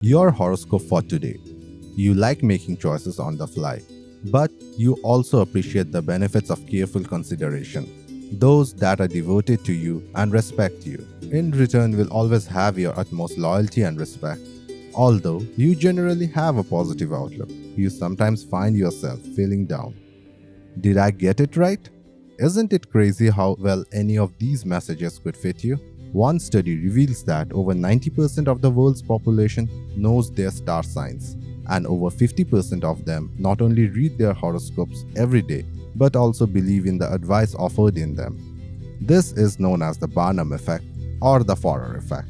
Your horoscope for today. You like making choices on the fly, but you also appreciate the benefits of careful consideration. Those that are devoted to you and respect you, in return, will always have your utmost loyalty and respect. Although you generally have a positive outlook, you sometimes find yourself feeling down. Did I get it right? Isn't it crazy how well any of these messages could fit you? One study reveals that over 90% of the world's population knows their star signs, and over 50% of them not only read their horoscopes every day, but also believe in the advice offered in them. This is known as the Barnum effect or the Forer effect.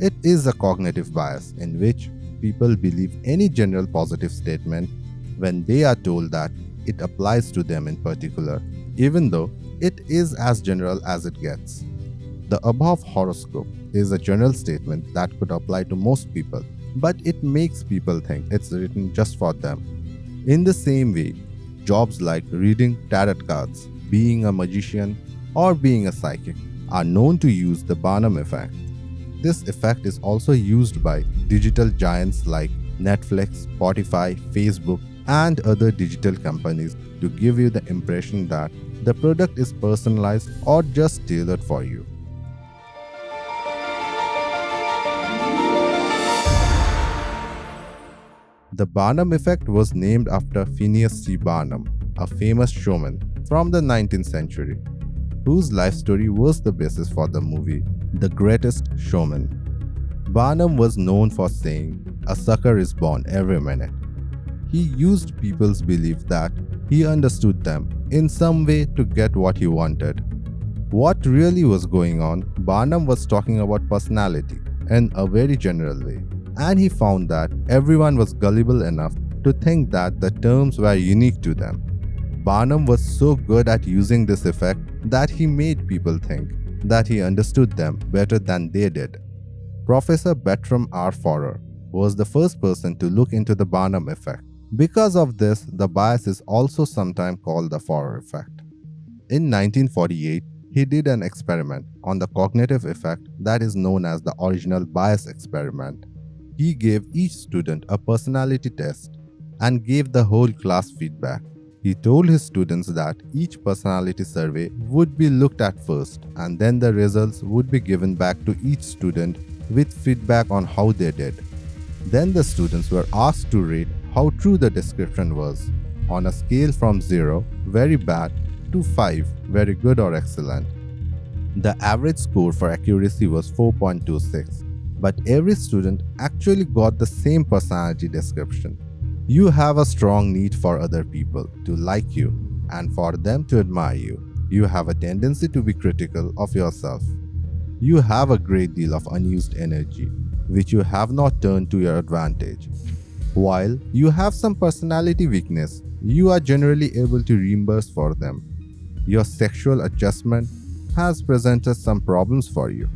It is a cognitive bias in which people believe any general positive statement when they are told that it applies to them in particular, even though it is as general as it gets. The above horoscope is a general statement that could apply to most people, but it makes people think it's written just for them. In the same way, jobs like reading tarot cards, being a magician, or being a psychic are known to use the Barnum effect. This effect is also used by digital giants like Netflix, Spotify, Facebook, and other digital companies to give you the impression that the product is personalized or just tailored for you. The Barnum effect was named after Phineas T. Barnum, a famous showman from the 19th century, whose life story was the basis for the movie The Greatest Showman. Barnum was known for saying, "A sucker is born every minute." He used people's belief that he understood them in some way to get what he wanted. What really was going on, Barnum was talking about personality in a very general way, and he found that everyone was gullible enough to think that the terms were unique to them. Barnum was so good at using this effect that he made people think that he understood them better than they did. Professor Bertram R. Forer was the first person to look into the Barnum effect. Because of this, the bias is also sometimes called the Forer effect. In 1948, he did an experiment on the cognitive effect that is known as the original bias experiment. He gave each student a personality test and gave the whole class feedback. He told his students that each personality survey would be looked at first, and then the results would be given back to each student with feedback on how they did. Then the students were asked to rate how true the description was on a scale from 0, very bad, to 5, very good or excellent. The average score for accuracy was 4.26, but every student actually got the same personality description. You have a strong need for other people to like you and for them to admire you. You have a tendency to be critical of yourself. You have a great deal of unused energy, which you have not turned to your advantage. While you have some personality weakness, you are generally able to reimburse for them. Your sexual adjustment has presented some problems for you.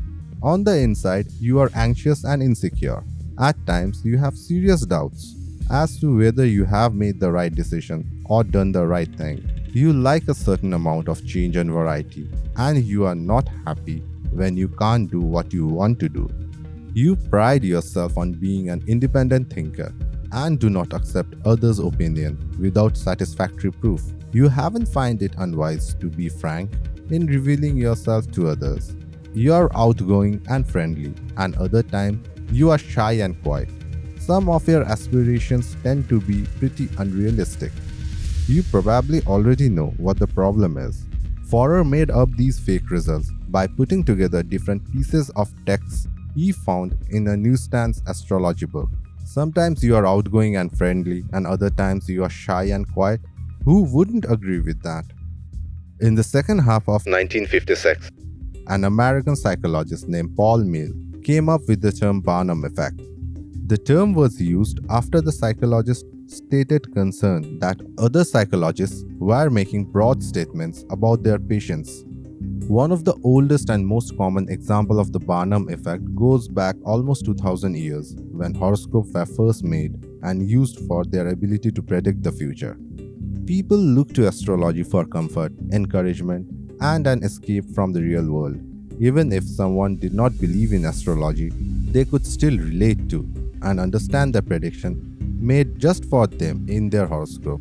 On the inside, you are anxious and insecure. At times, you have serious doubts as to whether you have made the right decision or done the right thing. You like a certain amount of change and variety, and you are not happy when you can't do what you want to do. You pride yourself on being an independent thinker and do not accept others' opinion without satisfactory proof. You haven't find it unwise to be frank in revealing yourself to others. You are outgoing and friendly, and other times you are shy and quiet. Some of your aspirations tend to be pretty unrealistic. You probably already know what the problem is. Forer made up these fake results by putting together different pieces of text he found in a newsstand's astrology book. Sometimes you are outgoing and friendly, and other times you are shy and quiet. Who wouldn't agree with that? In the second half of 1956, an American psychologist named Paul Meehl came up with the term Barnum effect. The term was used after the psychologist stated concern that other psychologists were making broad statements about their patients. One of the oldest and most common example of the Barnum effect goes back almost 2000 years when horoscopes were first made and used for their ability to predict the future. People look to astrology for comfort, encouragement, and an escape from the real world. Even if someone did not believe in astrology, they could still relate to and understand the prediction made just for them in their horoscope.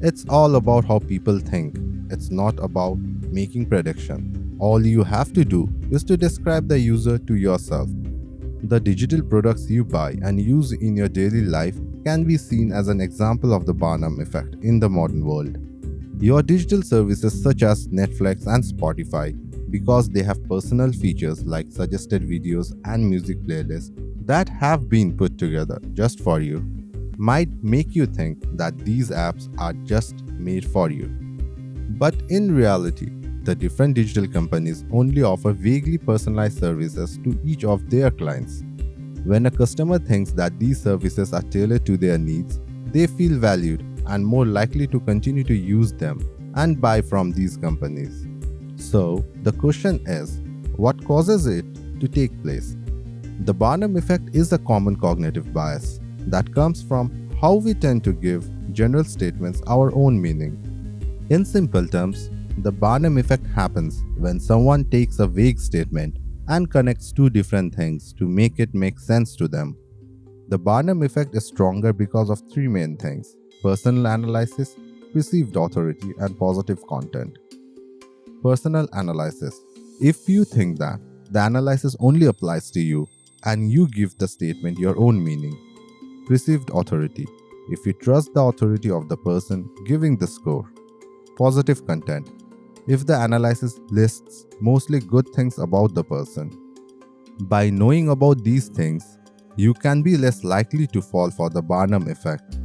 It's all about how people think. It's not about making prediction. All you have to do is to describe the user to yourself. The digital products you buy and use in your daily life can be seen as an example of the Barnum effect in the modern world. Your digital services such as Netflix and Spotify, because they have personal features like suggested videos and music playlists that have been put together just for you, might make you think that these apps are just made for you. But in reality, the different digital companies only offer vaguely personalized services to each of their clients. When a customer thinks that these services are tailored to their needs, they feel valued and more likely to continue to use them and buy from these companies. So, the question is, what causes it to take place? The Barnum effect is a common cognitive bias that comes from how we tend to give general statements our own meaning. In simple terms, the Barnum effect happens when someone takes a vague statement and connects two different things to make it make sense to them. The Barnum effect is stronger because of three main things: personal analysis, perceived authority, and positive content. Personal analysis. If you think that the analysis only applies to you and you give the statement your own meaning. Perceived authority. If you trust the authority of the person giving the score. Positive content. If the analysis lists mostly good things about the person. By knowing about these things, you can be less likely to fall for the Barnum effect.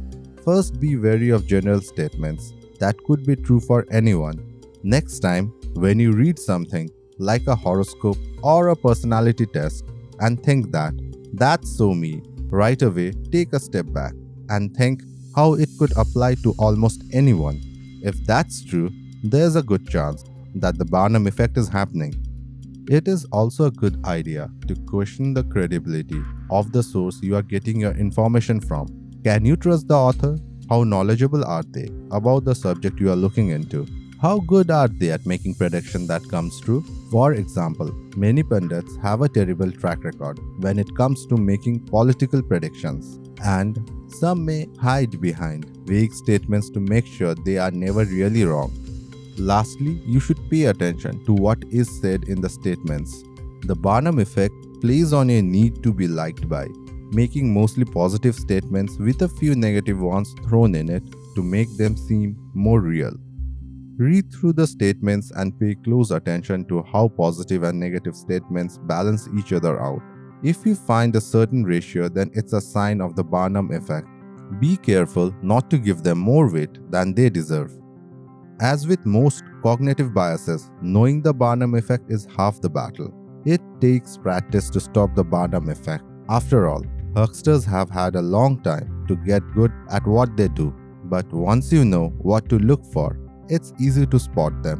First, be wary of general statements that could be true for anyone. Next time, when you read something like a horoscope or a personality test and think that that's so me, right away take a step back and think how it could apply to almost anyone. If that's true, there's a good chance that the Barnum effect is happening. It is also a good idea to question the credibility of the source you are getting your information from. Can you trust the author? How knowledgeable are they about the subject you are looking into? How good are they at making prediction that comes true? For example, many pundits have a terrible track record when it comes to making political predictions, and some may hide behind vague statements to make sure they are never really wrong. Lastly, you should pay attention to what is said in the statements. The Barnum effect plays on a need to be liked by, making mostly positive statements with a few negative ones thrown in it to make them seem more real. Read through the statements and pay close attention to how positive and negative statements balance each other out. If you find a certain ratio, then it's a sign of the Barnum effect. Be careful not to give them more weight than they deserve. As with most cognitive biases, knowing the Barnum effect is half the battle. It takes practice to stop the Barnum effect. After all, hucksters have had a long time to get good at what they do, but once you know what to look for, it's easy to spot them.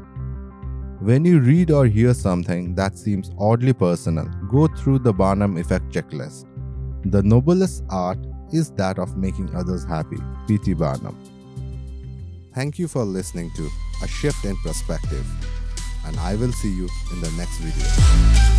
When you read or hear something that seems oddly personal, go through the Barnum effect checklist. The noblest art is that of making others happy. P.T. Barnum. Thank you for listening to A Shift in Perspective, and I will see you in the next video.